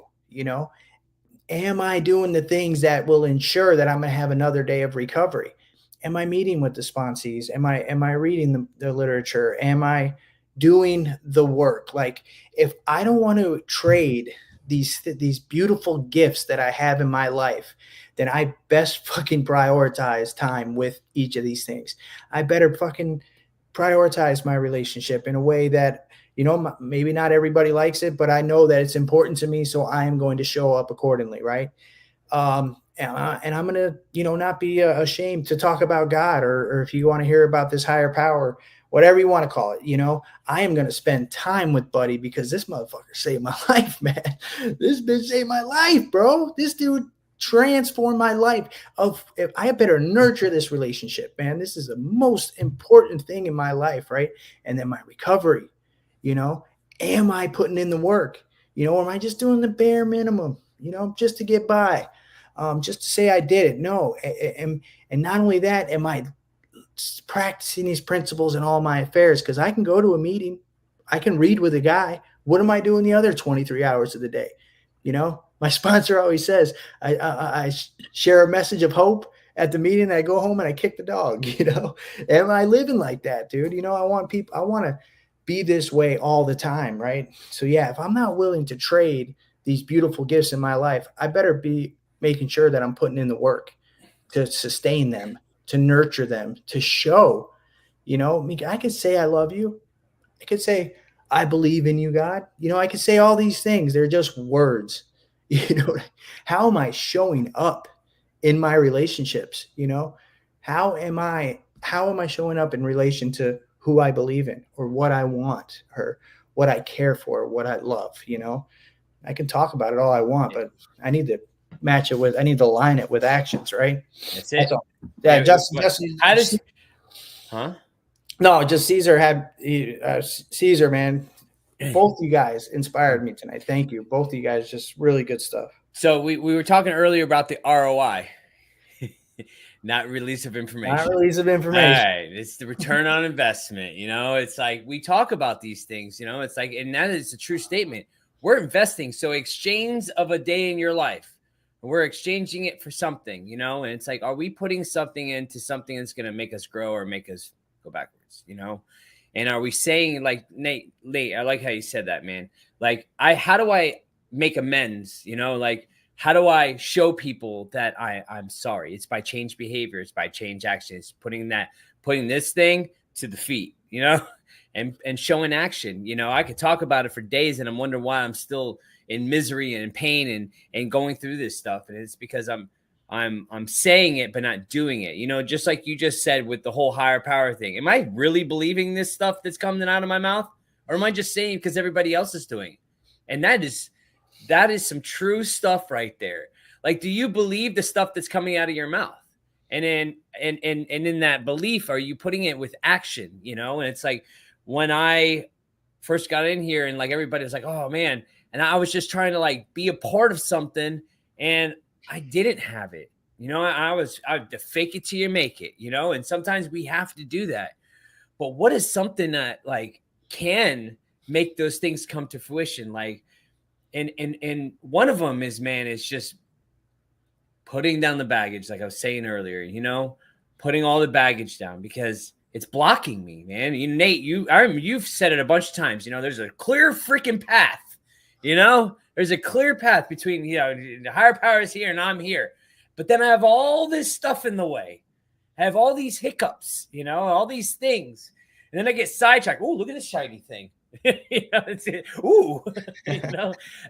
Am I doing the things that will ensure that I'm going to have another day of recovery? Am I meeting with the sponsees? Am I reading the literature? Am I doing the work? Like, if I don't want to trade these beautiful gifts that I have in my life, then I best fucking prioritize time with each of these things. I better fucking prioritize my relationship in a way that, maybe not everybody likes it, but I know that it's important to me. So I am going to show up accordingly. Right. And I'm going to, not be ashamed to talk about God, or if you want to hear about this higher power, whatever you want to call it, I am going to spend time with Buddy, because this motherfucker saved my life, man. This bitch saved my life, bro. This dude transformed my life. If I better nurture this relationship, man. This is the most important thing in my life, right? And then my recovery, am I putting in the work? Or am I just doing the bare minimum, just to get by, just to say I did it? No. And not only that, am I practicing these principles in all my affairs? Because I can go to a meeting, I can read with a guy. What am I doing the other 23 hours of the day? My sponsor always says, I share a message of hope at the meeting, and I go home and I kick the dog. Am I living like that, dude? I want to be this way all the time, right? So yeah, if I'm not willing to trade these beautiful gifts in my life, I better be making sure that I'm putting in the work to sustain them, to nurture them, to show. I could say I love you. I could say I believe in you, God. I could say all these things. They're just words. How am I showing up in my relationships? How am I showing up in relation to who I believe in, or what I want, or what I care for, what I love? I can talk about it all I want, but I need to line it with actions, right? That's it. Yeah, Justin. How does? Huh? No, just Caesar, man. Both you guys inspired me tonight. Thank you. Both of you guys, just really good stuff. So we were talking earlier about the ROI, not release of information. Not release of information. All right. It's the return on investment. It's like we talk about these things, it's like, and that is a true statement. We're investing. So exchange of a day in your life, we're exchanging it for something, and it's like, are we putting something into something that's going to make us grow or make us go backwards, And are we saying, like, Nate, I like how you said that, man. Like, how do I make amends? Like, how do I show people that I'm sorry? It's by change behavior. It's by change action. It's putting this thing to the feet, and showing action. I could talk about it for days, and I'm wondering why I'm still in misery and in pain and going through this stuff. And it's because I'm saying it, but not doing it. Just like you just said with the whole higher power thing. Am I really believing this stuff that's coming out of my mouth? Or am I just saying because everybody else is doing it? And that is some true stuff right there. Like, do you believe the stuff that's coming out of your mouth? And in that belief, are you putting it with action? And it's like, when I first got in here and like everybody was like, oh man. And I was just trying to like be a part of something, and I didn't have it. I was to fake it till you make it, and sometimes we have to do that. But what is something that like can make those things come to fruition? Like, and one of them is, man, it's just putting down the baggage. Like I was saying earlier, putting all the baggage down, because it's blocking me, man. Nate, you've said it a bunch of times, there's a clear freaking path, there's a clear path between, the higher power is here and I'm here. But then I have all this stuff in the way. I have all these hiccups, all these things. And then I get sidetracked. Oh, look at this shiny thing. Ooh,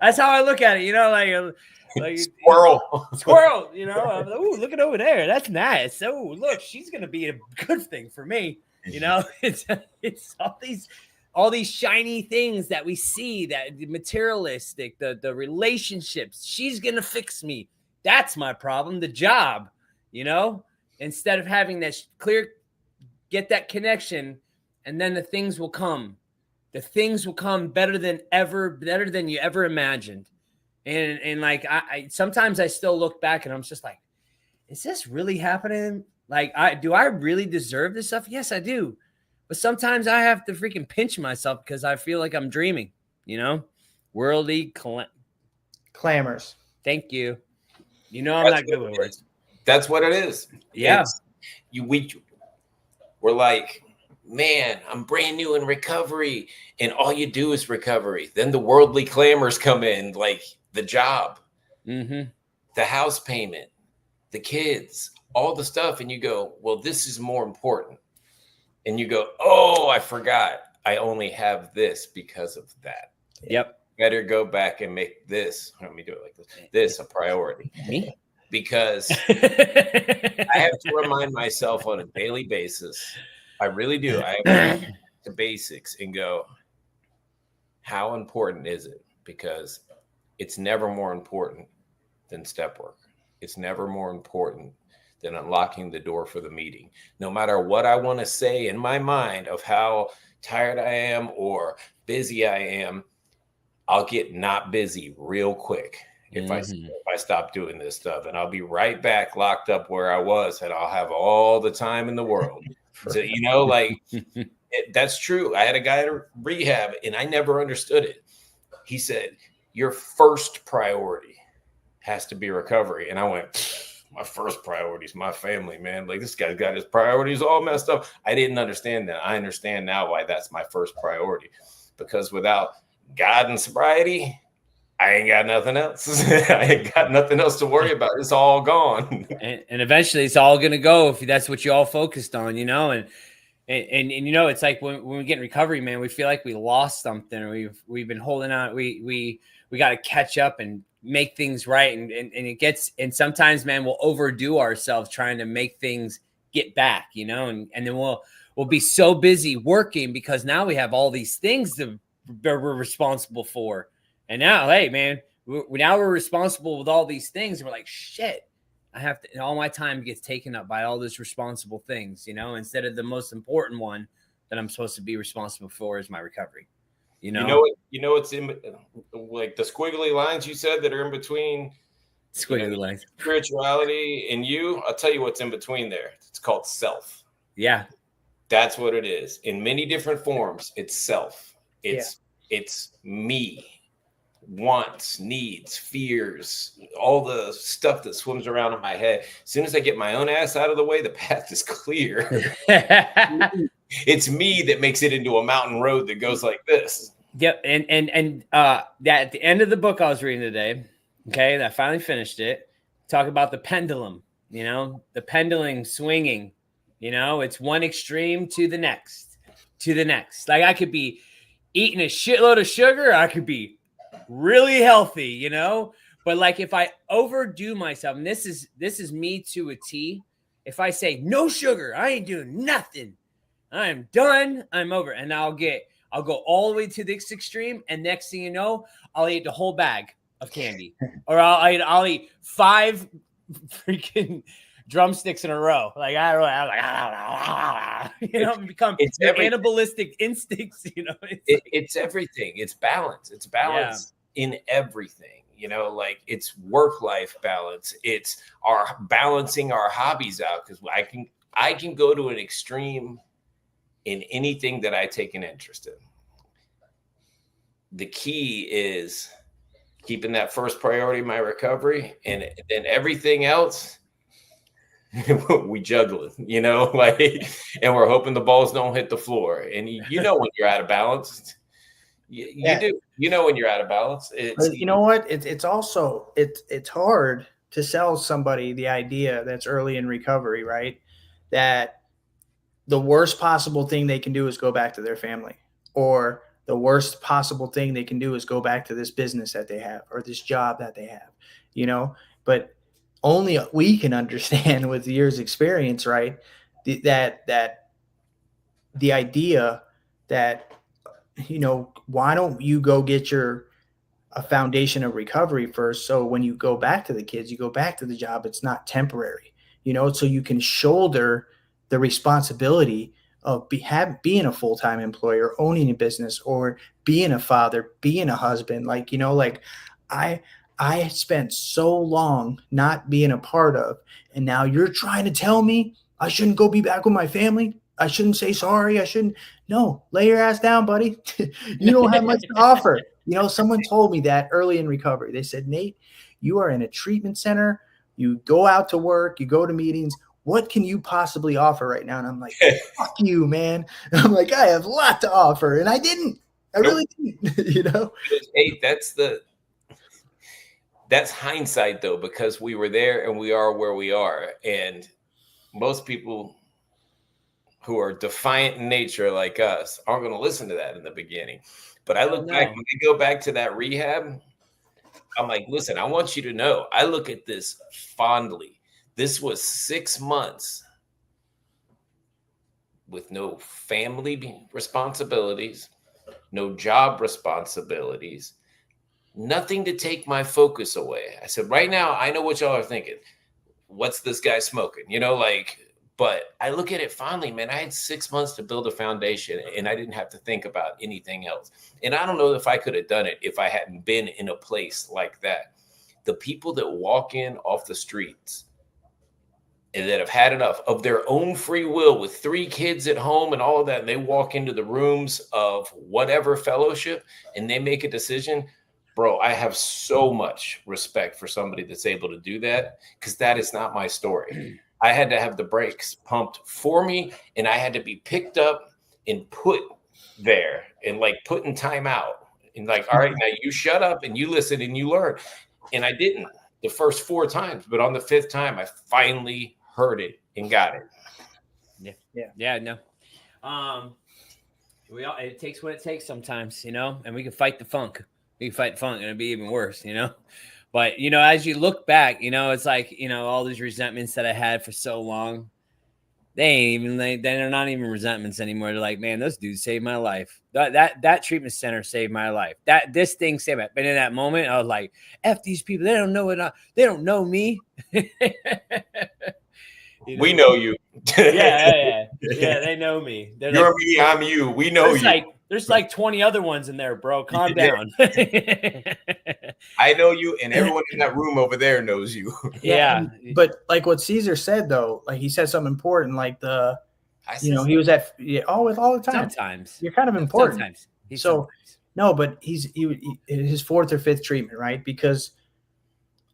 that's how I look at it. Like squirrel. I'm like, ooh, look at over there. That's nice. Oh, look, she's gonna be a good thing for me. It's all these shiny things that we see, that the materialistic, the relationships. She's gonna fix me. That's my problem. The job. Instead of having that clear, get that connection, and then the things will come. The things will come better than you ever imagined. And like I sometimes I still look back and I'm just like, is this really happening? Like, do I really deserve this stuff? Yes, I do. But sometimes I have to freaking pinch myself because I feel like I'm dreaming, worldly clamors. Thank you. I'm not good with words. That's what it is. Yeah. We're like, man, I'm brand new in recovery, and all you do is recovery. Then the worldly clamors come in, like the job, the house payment, the kids, all the stuff. And you go, well, this is more important. And you go, oh, I forgot. I only have this because of that. Yep. Better go back and make this. Let me do it like this. This a priority. Me? Because I have to remind myself on a daily basis. I really do. I have to the basics and go, how important is it? Because it's never more important than step work. It's never more important than unlocking the door for the meeting. No matter what I want to say in my mind of how tired I am or busy I am, I'll get not busy real quick if I stop doing this stuff, and I'll be right back locked up where I was, and I'll have all the time in the world. So, that's true. I had a guy at rehab, and I never understood it. He said, your first priority has to be recovery. And I went, my first priority is my family, man. Like, this guy's got his priorities all messed up. I didn't understand that. I understand now why that's my first priority, because without God and sobriety, I ain't got nothing else. I ain't got nothing else to worry about. It's all gone. And eventually it's all going to go if that's what you all focused on, and it's like when we get in recovery, man, we feel like we lost something. We've been holding on. We got to catch up and make things right. And sometimes, man, we'll overdo ourselves trying to make things get back, and then we'll be so busy working because now we have all these things that we're responsible for. And now, hey, man, we're responsible with all these things. And we're like, shit, I have to, and all my time gets taken up by all these responsible things, instead of the most important one that I'm supposed to be responsible for is my recovery. It's in like the squiggly lines you said that are in between squiggly lines, spirituality and you. I'll tell you what's in between there. It's called self. Yeah. That's what it is. In many different forms, it's self. It's me. Wants, needs, fears, all the stuff that swims around in my head. As soon as I get my own ass out of the way, the path is clear. It's me that makes it into a mountain road that goes like this. Yep. And that at the end of the book I was reading today, okay, I finally finished it. Talk about the pendulum, the pendulum swinging, it's one extreme to the next. Like I could be eating a shitload of sugar. I could be really healthy, but like if I overdo myself, and this is me to a T. If I say no sugar, I ain't doing nothing. I am done. I'm over. And I'll go all the way to this extreme. And next thing you know, I'll eat the whole bag of candy, or I'll eat 5 freaking drumsticks in a row. Like I don't know, become cannibalistic instincts. It's everything. It's balance. It's balance in everything. Like it's work-life balance. It's our balancing our hobbies out, because I can go to an extreme in anything that I take an interest in. The key is keeping that first priority, my recovery, and then everything else. We juggle it, and we're hoping the balls don't hit the floor. And when you're out of balance, you do. When you're out of balance. You know what? It's also it's hard to sell somebody the idea that's early in recovery, right? That the worst possible thing they can do is go back to their family, or the worst possible thing they can do is go back to this business that they have or this job that they have, you know, but only we can understand with years experience, right? That the idea that, you know, why don't you go get a foundation of recovery first? So when you go back to the kids, you go back to the job, it's not temporary, you know, so you can shoulder the responsibility of being a full-time employer, owning a business, or being a father, being a husband. Like, you know, like I spent so long not being a part of, and now you're trying to tell me I shouldn't go be back with my family. I shouldn't say sorry. I shouldn't. No, lay your ass down, buddy. You don't have much to offer. You know, someone told me that early in recovery. They said, Nate, you are in a treatment center. You go out to work, you go to meetings. What can you possibly offer right now? And I'm like, fuck you, man. And I'm like, I have a lot to offer. And I didn't. I really didn't, you know? Hey, that's hindsight, though, because we were there and we are where we are. And most people who are defiant in nature like us aren't going to listen to that in the beginning. But I look back, when I go back to that rehab, I'm like, listen, I want you to know, I look at this fondly. This was 6 months with no family responsibilities, no job responsibilities, nothing to take my focus away. I said, right now, I know what y'all are thinking. What's this guy smoking? You know, like, but I look at it fondly, man. I had 6 months to build a foundation and I didn't have to think about anything else. And I don't know if I could have done it if I hadn't been in a place like that. The people that walk in off the streets and that have had enough of their own free will with 3 kids at home and all of that, and they walk into the rooms of whatever fellowship and they make a decision, bro, I have so much respect for somebody that's able to do that, because that is not my story. I had to have the brakes pumped for me, and I had to be picked up and put there and like put in time out and like, all right, now you shut up and you listen and you learn. And I didn't the first 4 times, but on the 5th time, I finally heard it and got it. Yeah. No. It takes what it takes sometimes, you know, and we can fight the funk. We can fight the funk and it'd be even worse, you know. But, you know, as you look back, you know, it's like, you know, all these resentments that I had for so long, they're not even resentments anymore. They're like, man, those dudes saved my life. That treatment center saved my life. This thing saved it. But in that moment, I was like, F these people. They don't know it. They don't know me. You know? We know you. Yeah. They know me. They're You're like, me, I'm you. We know you. There's like 20 other ones in there, bro. Calm down. I know you, and everyone in that room over there knows you. Yeah. But like what Caesar said, though, like he said something important, like he was at all the time. Sometimes you're kind of important. Sometimes. No, but he his 4th or 5th treatment, right? Because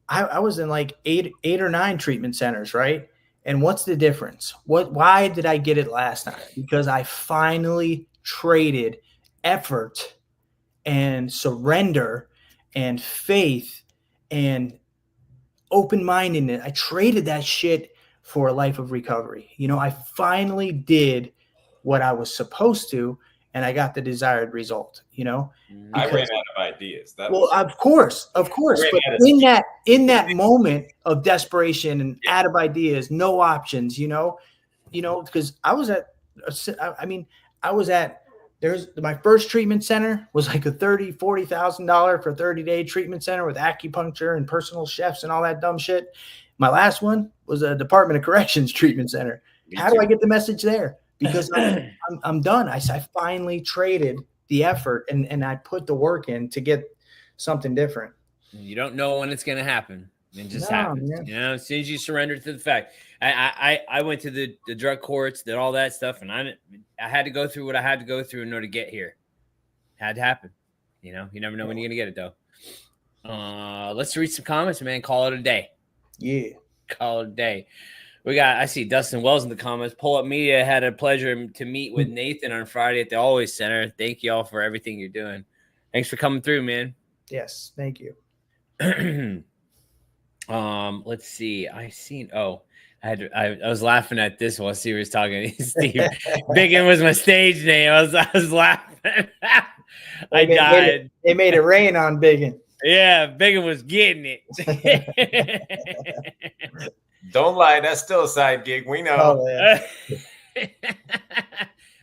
I was in like 8 or 9 treatment centers, right? And what's the difference? Why did I get it last time? Because I finally traded effort and surrender and faith and open-mindedness. I traded that shit for a life of recovery. You know, I finally did what I was supposed to, and I got the desired result, you know. I ran out of ideas. Of course. But in that moment of desperation and out of ideas, no options, you know, because I was at there's my first treatment center was like a $40,000 for 30-day treatment center with acupuncture and personal chefs and all that dumb shit. My last one was a Department of Corrections treatment center. How do I get the message there? Because I'm done. I finally traded the effort and I put the work in to get something different. You don't know when it's going to happen. It just happens. Man. You know, as soon as you surrender to the fact. I went to the drug courts, did all that stuff, and I had to go through what I had to go through in order to get here. Had to happen. You know, you never know when you're going to get it, though. Let's read some comments, man. Call it a day. Yeah. Call it a day. I see Dustin Wells in the comments. Pull Up Media had a pleasure to meet with Nathan on Friday at the Always Center. Thank you all for everything you're doing. Thanks for coming through, man. Yes, thank you. Let's see. I was laughing at this while Steve was talking. Steve Biggin was my stage name. I was laughing. I died. They made it rain on Biggin. Yeah, Biggin was getting it. Don't lie, that's still a side gig. We know. Oh, yeah.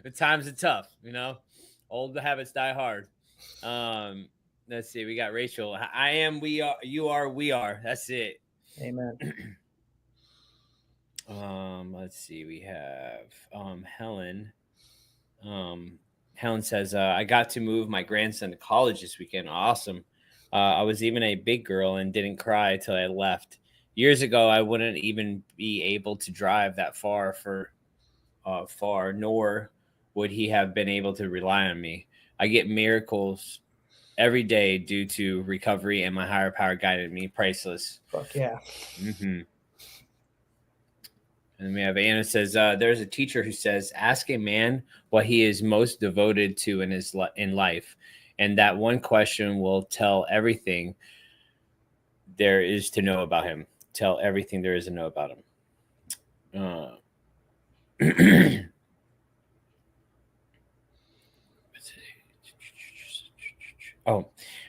The times are tough, you know. Old habits die hard. Let's see. We got Rachel. I am. We are. You are. We are. That's it. Amen. Let's see. We have Helen. Helen says, I got to move my grandson to college this weekend. Awesome. I was even a big girl and didn't cry till I left. Years ago, I wouldn't even be able to drive that far, nor would he have been able to rely on me. I get miracles every day due to recovery, and my higher power guided me. Priceless. Fuck yeah. Mm-hmm. And we have Anna says, there's a teacher who says, ask a man what he is most devoted to in life. And that one question will tell everything there is to know about him. Tell everything there is to know about him.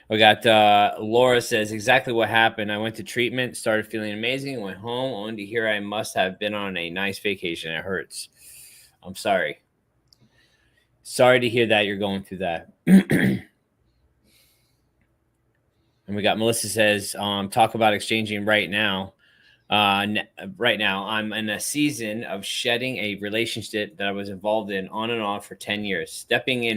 We got Laura says, exactly what happened. I went to treatment, started feeling amazing, went home, only to hear I must have been on a nice vacation. It hurts. I'm sorry. Sorry to hear that you're going through that. And we got Melissa says, talk about exchanging right now. Right now, I'm in a season of shedding a relationship that I was involved in on and off for 10 years. Stepping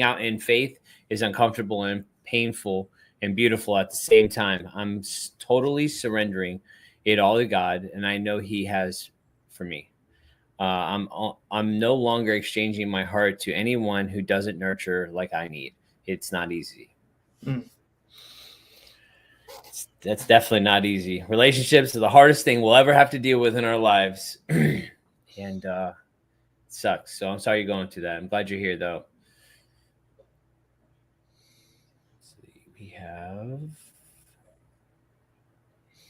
out in faith is uncomfortable and painful and beautiful at the same time. I'm totally surrendering it all to God, and I know He has for me. I'm no longer exchanging my heart to anyone who doesn't nurture like I need. It's not easy. That's definitely not easy. Relationships are the hardest thing we'll ever have to deal with in our lives. And it sucks. So I'm sorry you're going through that. I'm glad you're here, though. Let's see. We have...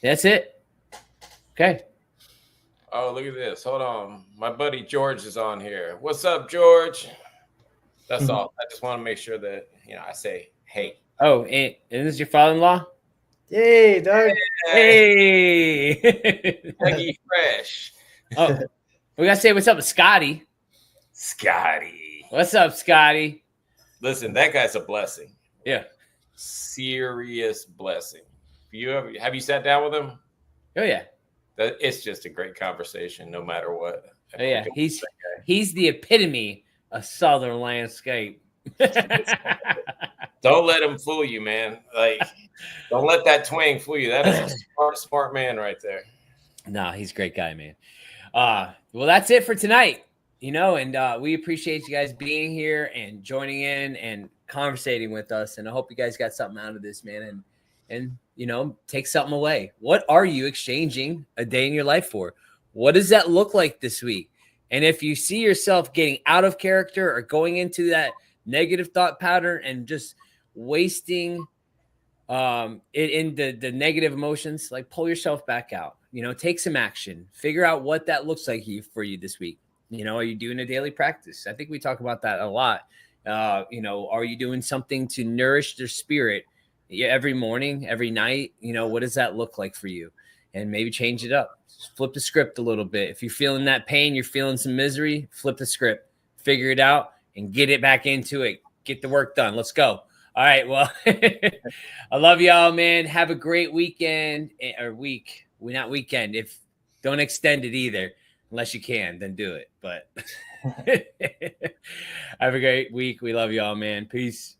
That's it. Okay. Oh, look at this. Hold on. My buddy George is on here. What's up, George? That's all. I just want to make sure that, I say, hey. Oh, and this is your father-in-law? Yay, Doug. Hey. Dougie Fresh. Oh, we got to say what's up with Scotty. Scotty. What's up, Scotty? Listen, that guy's a blessing. Yeah. Serious blessing. Have you sat down with him? Oh, yeah. It's just a great conversation, no matter what. Oh, yeah. He's the epitome of Southern landscape. Don't let him fool you, man. Don't let that twang fool you. That is a smart man right there. No, he's a great guy, man. Well, that's it for tonight. And we appreciate you guys being here and joining in and conversating with us. And I hope you guys got something out of this, man. And take something away. What are you exchanging a day in your life for? What does that look like this week? And if you see yourself getting out of character or going into that negative thought pattern and just wasting it in the negative emotions, pull yourself back out. Take some action. Figure out what that looks like for you this week. Are you doing a daily practice? I think we talk about that a lot. Are you doing something to nourish their spirit every morning, every night? What does that look like for you? And maybe change it up. Flip the script a little bit. If you're feeling that pain, you're feeling some misery, flip the script, figure it out, and get it back into it. Get the work done. Let's go. All right. Well, I love y'all, man. Have a great weekend or week. We're not weekend. Don't extend it either, unless you can, then do it. But have a great week. We love y'all, man. Peace.